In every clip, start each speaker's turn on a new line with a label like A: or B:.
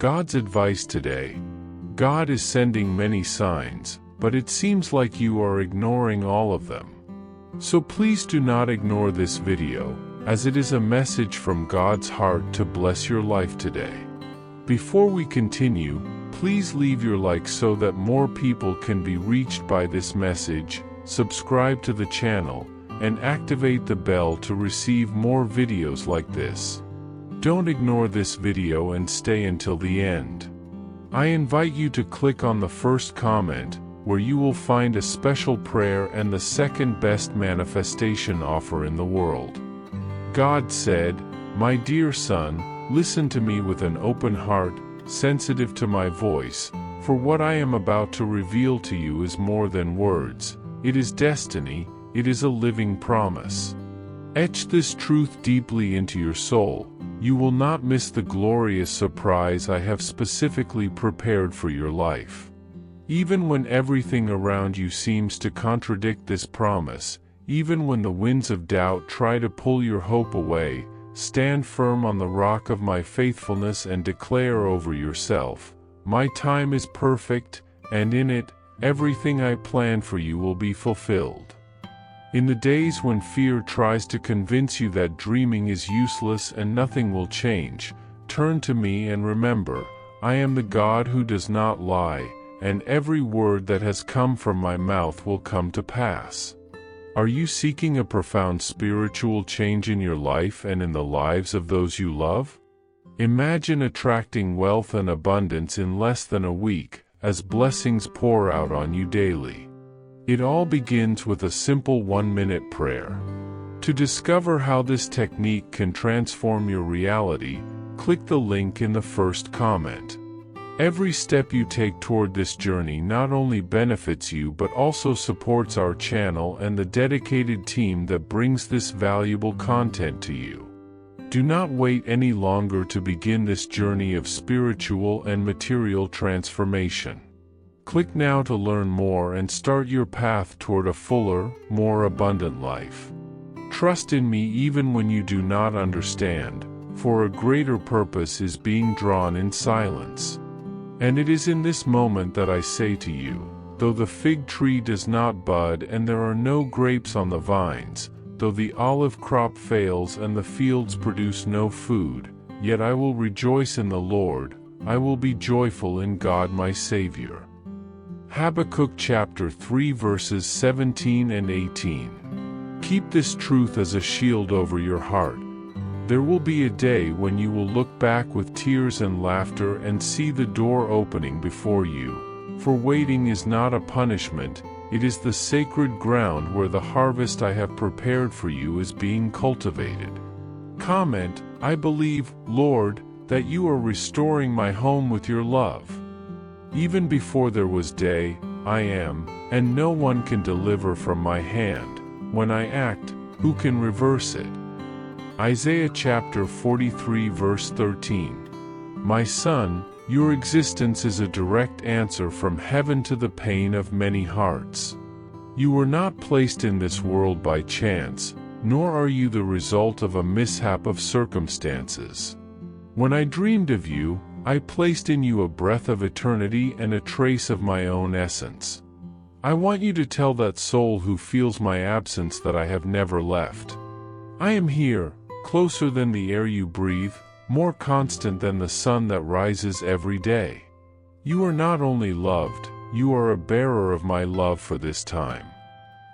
A: God's advice today. God is sending many signs, but it seems like you are ignoring all of them. So please do not ignore this video, as it is a message from God's heart to bless your life today. Before we continue, please leave your like so that more people can be reached by this message, subscribe to the channel, and activate the bell to receive more videos like this. Don't ignore this video and stay until the end. I invite you to click on the first comment, where you will find a special prayer and the second best manifestation offer in the world. God said, "My dear son, listen to me with an open heart, sensitive to my voice, for what I am about to reveal to you is more than words, it is destiny, it is a living promise. Etch this truth deeply into your soul. You will not miss the glorious surprise I have specifically prepared for your life. Even when everything around you seems to contradict this promise, even when the winds of doubt try to pull your hope away, stand firm on the rock of my faithfulness and declare over yourself, my time is perfect, and in it, everything I plan for you will be fulfilled." In the days when fear tries to convince you that dreaming is useless and nothing will change, turn to me and remember, I am the God who does not lie, and every word that has come from my mouth will come to pass. Are you seeking a profound spiritual change in your life and in the lives of those you love? Imagine attracting wealth and abundance in less than a week, as blessings pour out on you daily. It all begins with a simple 1-minute prayer. To discover how this technique can transform your reality, click the link in the first comment. Every step you take toward this journey not only benefits you but also supports our channel and the dedicated team that brings this valuable content to you. Do not wait any longer to begin this journey of spiritual and material transformation. Click now to learn more and start your path toward a fuller, more abundant life. Trust in me even when you do not understand, for a greater purpose is being drawn in silence. And it is in this moment that I say to you, though the fig tree does not bud and there are no grapes on the vines, though the olive crop fails and the fields produce no food, yet I will rejoice in the Lord, I will be joyful in God my Savior. Habakkuk chapter 3 verses 17 and 18. Keep this truth as a shield over your heart. There will be a day when you will look back with tears and laughter and see the door opening before you. For waiting is not a punishment, it is the sacred ground where the harvest I have prepared for you is being cultivated. Comment, I believe, Lord, that you are restoring my home with your love. Even before there was day, I am, and no one can deliver from my hand. When I act, who can reverse it? Isaiah chapter 43 verse 13. My son, your existence is a direct answer from heaven to the pain of many hearts. You were not placed in this world by chance, nor are you the result of a mishap of circumstances. When I dreamed of you, I placed in you a breath of eternity and a trace of my own essence. I want you to tell that soul who feels my absence that I have never left. I am here, closer than the air you breathe, more constant than the sun that rises every day. You are not only loved, you are a bearer of my love for this time.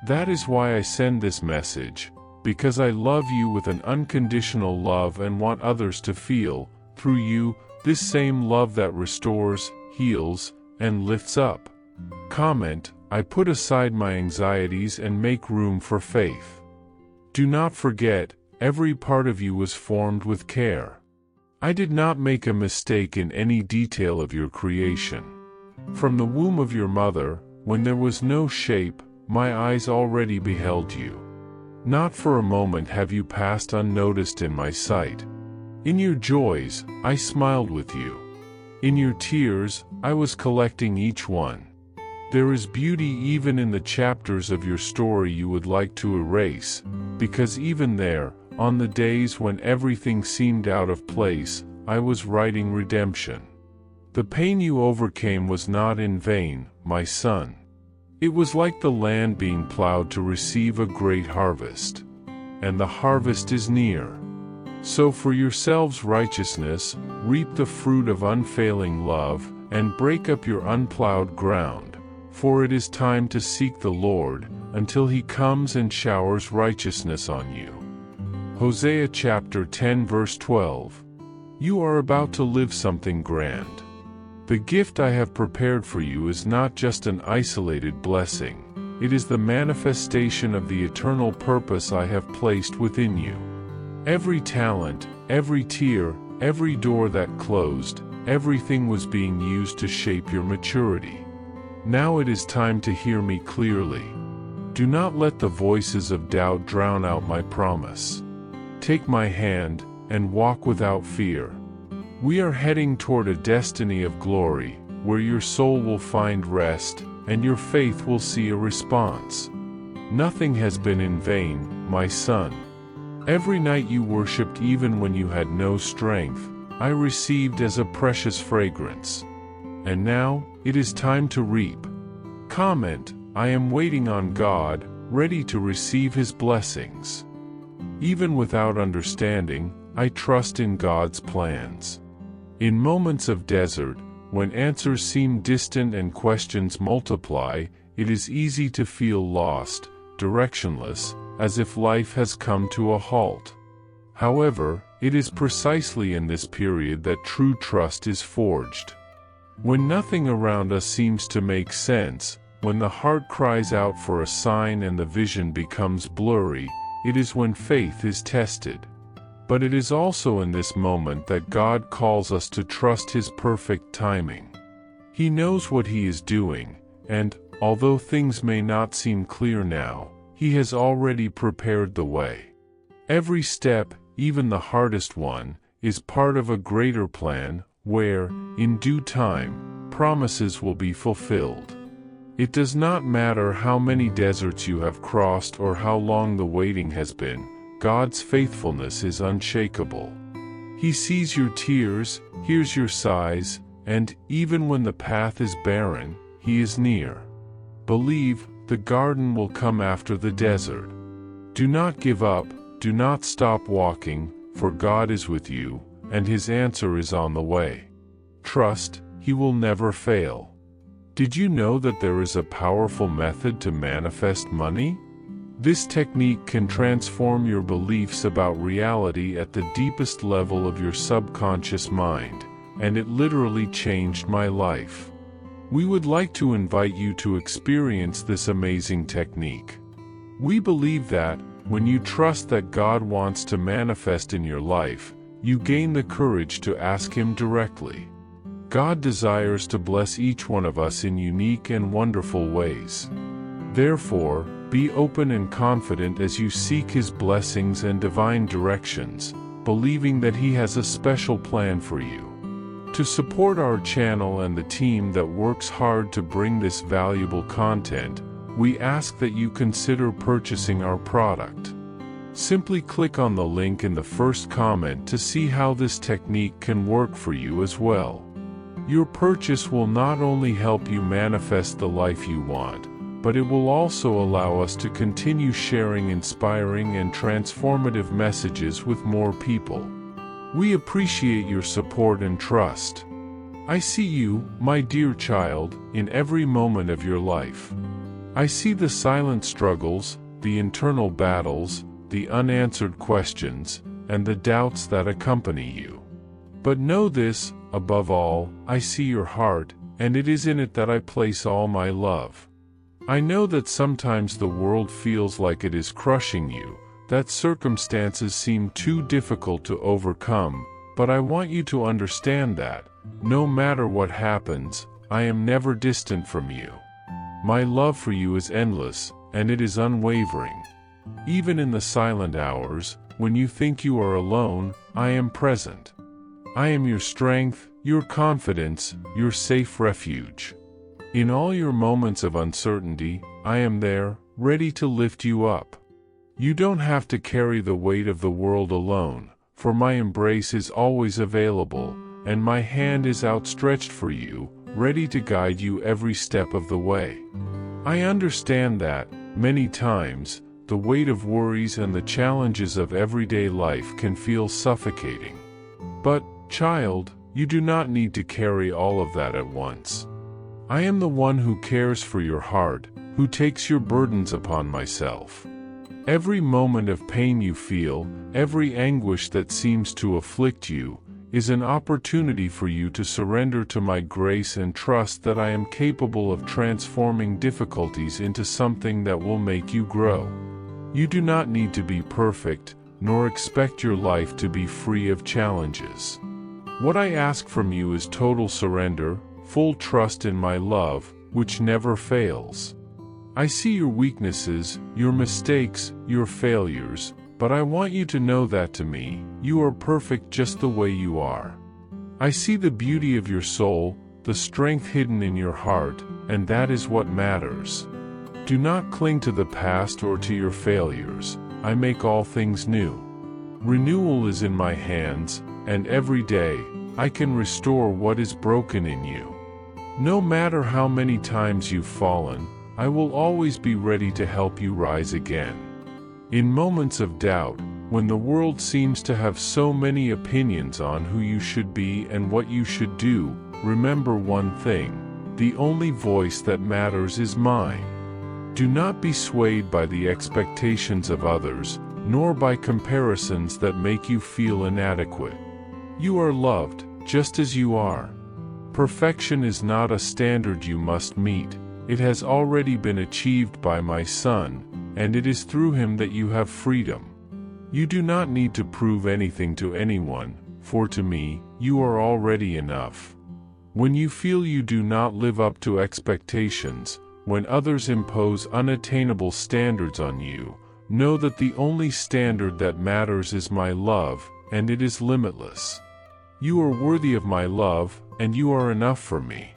A: That is why I send this message, because I love you with an unconditional love and want others to feel, through you, this same love that restores, heals, and lifts up. Comment, I put aside my anxieties and make room for faith. Do not forget, every part of you was formed with care. I did not make a mistake in any detail of your creation. From the womb of your mother, when there was no shape, my eyes already beheld you. Not for a moment have you passed unnoticed in my sight. In your joys, I smiled with you. In your tears, I was collecting each one. There is beauty even in the chapters of your story you would like to erase, because even there, on the days when everything seemed out of place, I was writing redemption. The pain you overcame was not in vain, my son. It was like the land being plowed to receive a great harvest. And the harvest is near. Sow for yourselves righteousness, reap the fruit of unfailing love, and break up your unplowed ground, for it is time to seek the Lord, until he comes and showers righteousness on you. Hosea chapter 10 verse 12. You are about to live something grand. The gift I have prepared for you is not just an isolated blessing, it is the manifestation of the eternal purpose I have placed within you. Every talent, every tear, every door that closed, everything was being used to shape your maturity. Now it is time to hear me clearly. Do not let the voices of doubt drown out my promise. Take my hand, and walk without fear. We are heading toward a destiny of glory, where your soul will find rest, and your faith will see a response. Nothing has been in vain, my son. Every night you worshipped even when you had no strength, I received as a precious fragrance. And now, it is time to reap. Comment, I am waiting on God, ready to receive his blessings. Even without understanding, I trust in God's plans. In moments of desert, when answers seem distant and questions multiply, it is easy to feel lost, directionless, as if life has come to a halt. However, it is precisely in this period that true trust is forged. When nothing around us seems to make sense, when the heart cries out for a sign and the vision becomes blurry, it is when faith is tested. But it is also in this moment that God calls us to trust his perfect timing. He knows what he is doing, and, although things may not seem clear now, he has already prepared the way. Every step, even the hardest one, is part of a greater plan, where, in due time, promises will be fulfilled. It does not matter how many deserts you have crossed or how long the waiting has been, God's faithfulness is unshakable. He sees your tears, hears your sighs, and, even when the path is barren, he is near. Believe, the garden will come after the desert. Do not give up, do not stop walking, for God is with you, and his answer is on the way. Trust, he will never fail. Did you know that there is a powerful method to manifest money? This technique can transform your beliefs about reality at the deepest level of your subconscious mind, and it literally changed my life. We would like to invite you to experience this amazing technique. We believe that, when you trust that God wants to manifest in your life, you gain the courage to ask him directly. God desires to bless each one of us in unique and wonderful ways. Therefore, be open and confident as you seek his blessings and divine directions, believing that he has a special plan for you. To support our channel and the team that works hard to bring this valuable content, we ask that you consider purchasing our product. Simply click on the link in the first comment to see how this technique can work for you as well. Your purchase will not only help you manifest the life you want, but it will also allow us to continue sharing inspiring and transformative messages with more people. We appreciate your support and trust. I see you, my dear child, in every moment of your life. I see the silent struggles, the internal battles, the unanswered questions, and the doubts that accompany you. But know this, above all, I see your heart, and it is in it that I place all my love. I know that sometimes the world feels like it is crushing you, that circumstances seem too difficult to overcome, but I want you to understand that, no matter what happens, I am never distant from you. My love for you is endless, and it is unwavering. Even in the silent hours, when you think you are alone, I am present. I am your strength, your confidence, your safe refuge. In all your moments of uncertainty, I am there, ready to lift you up. You don't have to carry the weight of the world alone, for my embrace is always available, and my hand is outstretched for you, ready to guide you every step of the way. I understand that, many times, the weight of worries and the challenges of everyday life can feel suffocating. But, child, you do not need to carry all of that at once. I am the one who cares for your heart, who takes your burdens upon myself. Every moment of pain you feel, every anguish that seems to afflict you, is an opportunity for you to surrender to my grace and trust that I am capable of transforming difficulties into something that will make you grow. You do not need to be perfect, nor expect your life to be free of challenges. What I ask from you is total surrender, full trust in my love, which never fails. I see your weaknesses, your mistakes, your failures, but I want you to know that to me, you are perfect just the way you are. I see the beauty of your soul, the strength hidden in your heart, and that is what matters. Do not cling to the past or to your failures. I make all things new. Renewal is in my hands, and every day, I can restore what is broken in you. No matter how many times you've fallen, I will always be ready to help you rise again. In moments of doubt, when the world seems to have so many opinions on who you should be and what you should do, remember one thing: the only voice that matters is mine. Do not be swayed by the expectations of others, nor by comparisons that make you feel inadequate. You are loved, just as you are. Perfection is not a standard you must meet. It has already been achieved by my Son, and it is through him that you have freedom. You do not need to prove anything to anyone, for to me, you are already enough. When you feel you do not live up to expectations, when others impose unattainable standards on you, know that the only standard that matters is my love, and it is limitless. You are worthy of my love, and you are enough for me.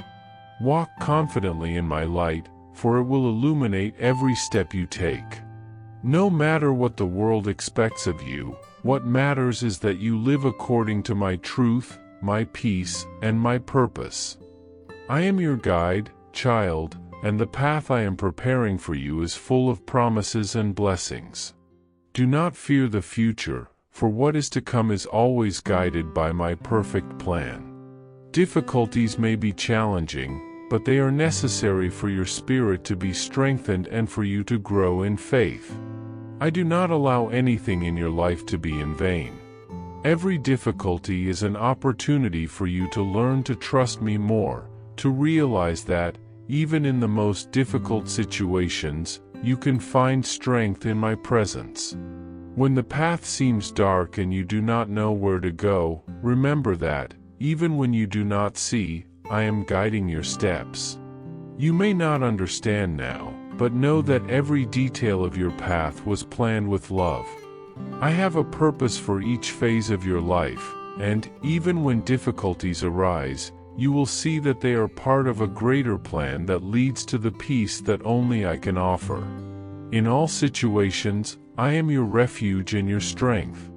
A: Walk confidently in my light, for it will illuminate every step you take. No matter what the world expects of you, what matters is that you live according to my truth, my peace, and my purpose. I am your guide, child, and the path I am preparing for you is full of promises and blessings. Do not fear the future, for what is to come is always guided by my perfect plan. Difficulties may be challenging, but they are necessary for your spirit to be strengthened and for you to grow in faith. I do not allow anything in your life to be in vain. Every difficulty is an opportunity for you to learn to trust me more, to realize that, even in the most difficult situations, you can find strength in my presence. When the path seems dark and you do not know where to go, remember that, even when you do not see, I am guiding your steps. You may not understand now, but know that every detail of your path was planned with love. I have a purpose for each phase of your life, and, even when difficulties arise, you will see that they are part of a greater plan that leads to the peace that only I can offer. In all situations, I am your refuge and your strength.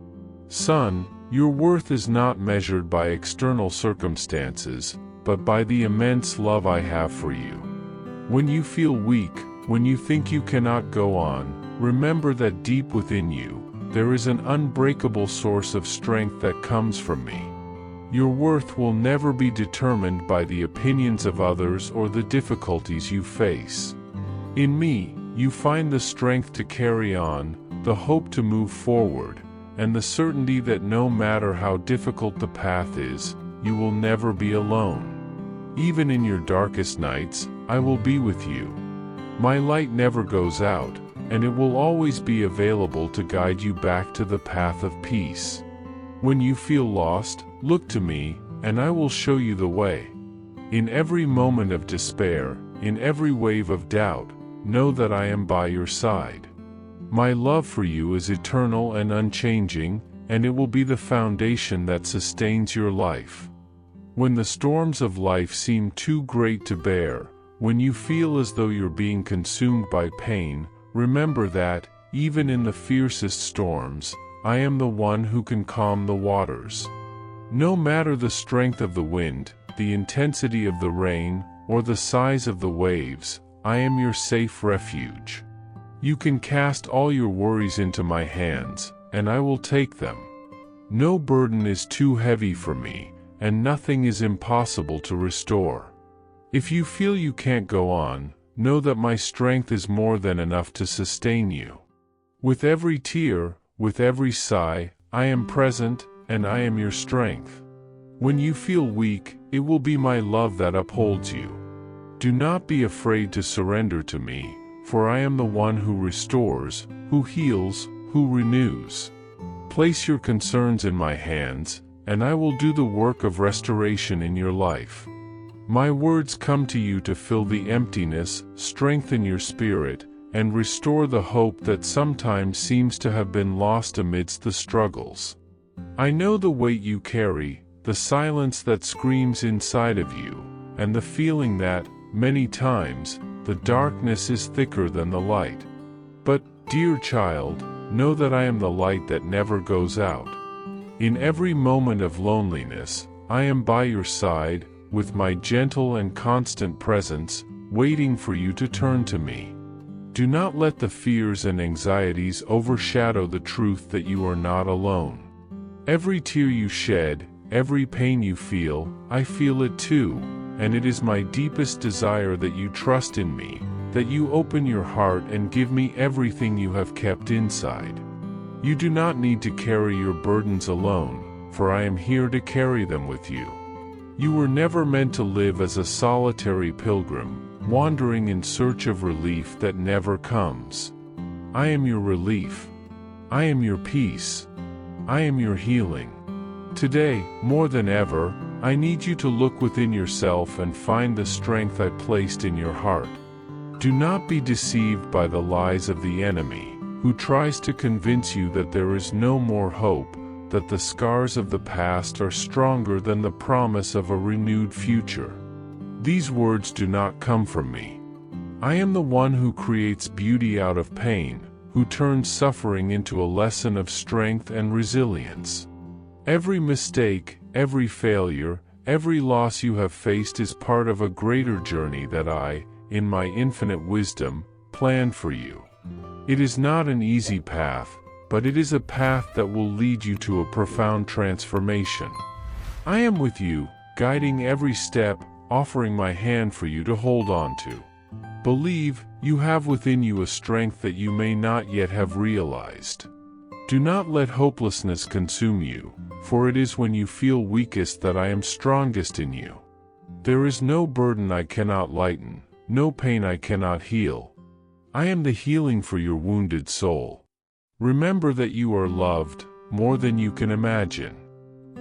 A: Son, your worth is not measured by external circumstances, but by the immense love I have for you. When you feel weak, when you think you cannot go on, remember that deep within you, there is an unbreakable source of strength that comes from me. Your worth will never be determined by the opinions of others or the difficulties you face. In me, you find the strength to carry on, the hope to move forward, and the certainty that no matter how difficult the path is, you will never be alone. Even in your darkest nights, I will be with you. My light never goes out, and it will always be available to guide you back to the path of peace. When you feel lost, look to me, and I will show you the way. In every moment of despair, in every wave of doubt, know that I am by your side. My love for you is eternal and unchanging, and it will be the foundation that sustains your life. When the storms of life seem too great to bear, when you feel as though you're being consumed by pain, remember that, even in the fiercest storms, I am the one who can calm the waters. No matter the strength of the wind, the intensity of the rain, or the size of the waves, I am your safe refuge. You can cast all your worries into my hands, and I will take them. No burden is too heavy for me, and nothing is impossible to restore. If you feel you can't go on, know that my strength is more than enough to sustain you. With every tear, with every sigh, I am present, and I am your strength. When you feel weak, it will be my love that upholds you. Do not be afraid to surrender to me, for I am the one who restores, who heals, who renews. Place your concerns in my hands, and I will do the work of restoration in your life. My words come to you to fill the emptiness, strengthen your spirit, and restore the hope that sometimes seems to have been lost amidst the struggles. I know the weight you carry, the silence that screams inside of you, and the feeling that, many times, the darkness is thicker than the light. But, dear child, know that I am the light that never goes out. In every moment of loneliness, I am by your side, with my gentle and constant presence, waiting for you to turn to me. Do not let the fears and anxieties overshadow the truth that you are not alone. Every tear you shed, every pain you feel, I feel it too, and it is my deepest desire that you trust in me, that you open your heart and give me everything you have kept inside. You do not need to carry your burdens alone, for I am here to carry them with you. You were never meant to live as a solitary pilgrim, wandering in search of relief that never comes. I am your relief. I am your peace. I am your healing. Today, more than ever, I need you to look within yourself and find the strength I placed in your heart. Do not be deceived by the lies of the enemy, who tries to convince you that there is no more hope, that the scars of the past are stronger than the promise of a renewed future. These words do not come from me. I am the one who creates beauty out of pain, who turns suffering into a lesson of strength and resilience. Every mistake, every failure, every loss you have faced is part of a greater journey that I, in my infinite wisdom, planned for you. It is not an easy path, but it is a path that will lead you to a profound transformation. I am with you, guiding every step, offering my hand for you to hold on to. Believe, you have within you a strength that you may not yet have realized. Do not let hopelessness consume you, for it is when you feel weakest that I am strongest in you. There is no burden I cannot lighten, no pain I cannot heal. I am the healing for your wounded soul. Remember that you are loved, more than you can imagine.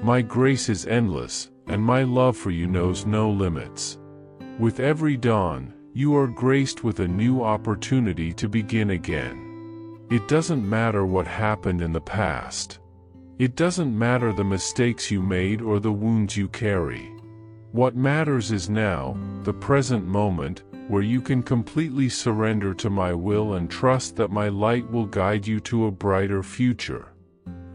A: My grace is endless, and my love for you knows no limits. With every dawn, you are graced with a new opportunity to begin again. It doesn't matter what happened in the past. It doesn't matter the mistakes you made or the wounds you carry. What matters is now, the present moment, where you can completely surrender to my will and trust that my light will guide you to a brighter future.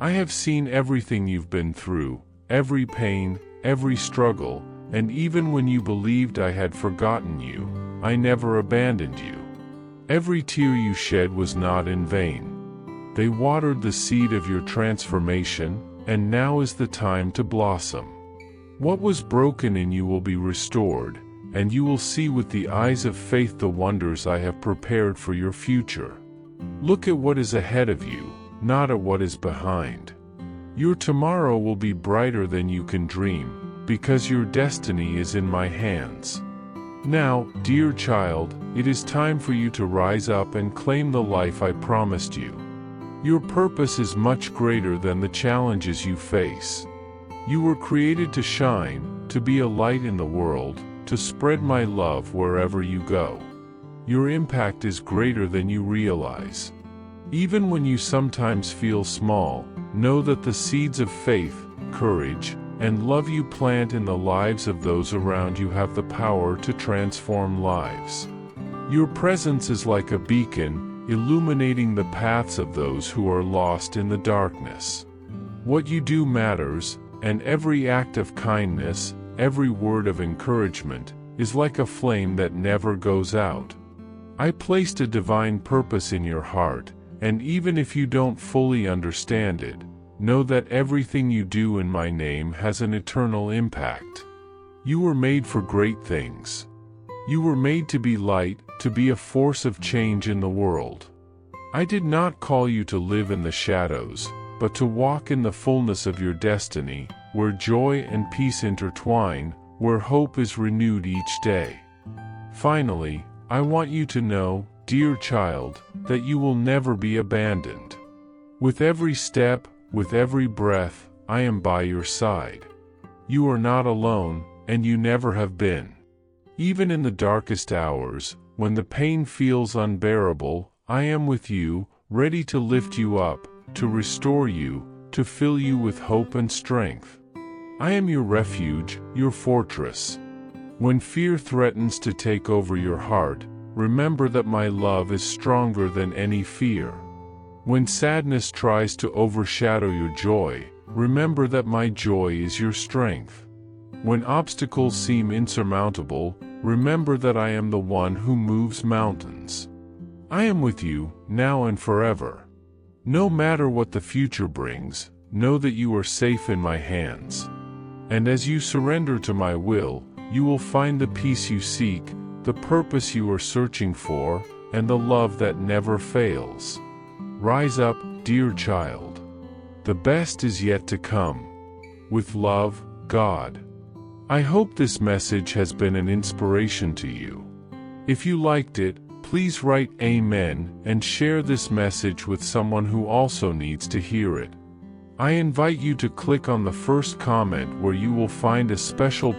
A: I have seen everything you've been through, every pain, every struggle, and even when you believed I had forgotten you, I never abandoned you. Every tear you shed was not in vain. They watered the seed of your transformation, and now is the time to blossom. What was broken in you will be restored, and you will see with the eyes of faith the wonders I have prepared for your future. Look at what is ahead of you, not at what is behind. Your tomorrow will be brighter than you can dream, because your destiny is in my hands. Now, dear child, it is time for you to rise up and claim the life I promised you. Your purpose is much greater than the challenges you face. You were created to shine, to be a light in the world, to spread my love wherever you go. Your impact is greater than you realize. Even when you sometimes feel small, know that the seeds of faith, courage, and love you plant in the lives of those around you have the power to transform lives. Your presence is like a beacon, illuminating the paths of those who are lost in the darkness. What you do matters, and every act of kindness, every word of encouragement, is like a flame that never goes out. I placed a divine purpose in your heart, and even if you don't fully understand it, know that everything you do in my name has an eternal impact. You were made for great things. You were made to be light, to be a force of change in the world. I did not call you to live in the shadows, but to walk in the fullness of your destiny, where joy and peace intertwine, where hope is renewed each day. Finally, I want you to know, dear child, that you will never be abandoned. With every step, with every breath, I am by your side. You are not alone, and you never have been. Even in the darkest hours, when the pain feels unbearable, I am with you, ready to lift you up, to restore you, to fill you with hope and strength. I am your refuge, your fortress. When fear threatens to take over your heart, remember that my love is stronger than any fear. When sadness tries to overshadow your joy, remember that my joy is your strength. When obstacles seem insurmountable, remember that I am the one who moves mountains. I am with you, now and forever. No matter what the future brings, know that you are safe in my hands. And as you surrender to my will, you will find the peace you seek, the purpose you are searching for, and the love that never fails. Rise up, dear child. The best is yet to come. With love, God. I hope this message has been an inspiration to you. If you liked it, please write Amen and share this message with someone who also needs to hear it. I invite you to click on the first comment where you will find a special